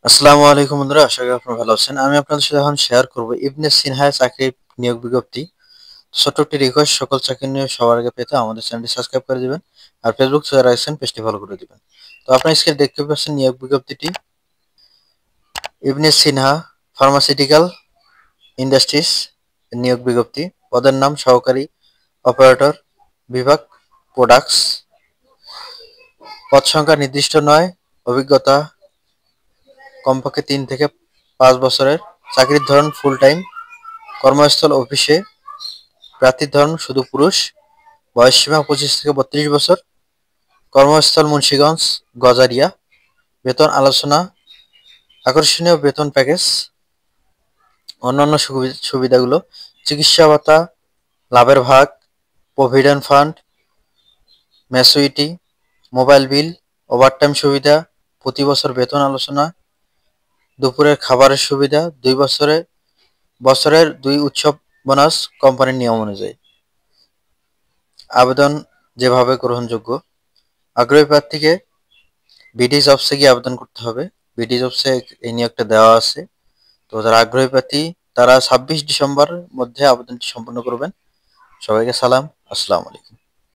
আসসালামু আলাইকুম বন্ধুরা, আশা করি আপনারা ভালো আছেন। আমি আপনাদের সাথে এখন শেয়ার করব ইবনে সিনহার চাকরির নিয়োগ বিজ্ঞপ্তি। ছোট্ট একটি রিকোয়েস্ট, সকল চাকরি নিয়োগ সবার আগে পেতে আমাদের চ্যানেলটি সাবস্ক্রাইব করে দিবেন আর ফেসবুক যারা আছেন পেজটি ফলো করে দিবেন। তো আপনার স্ক্রিনে দেখতে পাচ্ছেন নিয়োগ বিজ্ঞপ্তিটি। ইবনে সিনহা ফার্মাসিউটিক্যাল ইন্ডাস্ট্রিজ নিয়োগ বিজ্ঞপ্তি। পদের নাম সহকারী অপারেটর, বিভাগ প্রোডাক্টস। পদ সংখ্যা নির্দিষ্ট নয়। অভিজ্ঞতা কমপক্ষে ৩ থেকে ৫ বছরের। চাকরির ধরন ফুল টাইম। কর্মস্থল অফিসে। প্রার্থীর ধরন শুধু পুরুষ। বয়সসীমা ২৫ থেকে ৩২ বছর। কর্মস্থল মুন্সিগঞ্জ, গজারিয়া। বেতন আলোচনা। আকর্ষণীয় বেতন প্যাকেজ। অন্যান্য সুবিধাগুলো: চিকিৎসা ভাতা, লাভের ভাগ, প্রভিডেন্ট ফান্ড, ম্যাচুইটি, মোবাইল বিল, ওভারটাইম সুবিধা, প্রতি বছর বেতন আলোচনা, দুপুরের খাবারের সুবিধা, বছরের ২ উৎসব বোনাস কোম্পানির নিয়ম অনুযায়ী। আবেদন যেভাবে গ্রহণযোগ্য: আগ্রহী প্রার্থীকে বিডি জবসে গিয়ে আবেদন করতে হবে। বিডি জবসে এই নিয়োগটা দেওয়া আছে। তো যারা আগ্রহী প্রার্থী তারা ২৬ ডিসেম্বরের মধ্যে আবেদনটি সম্পন্ন করবেন। সবাইকে সালাম, আসসালামু আলাইকুম।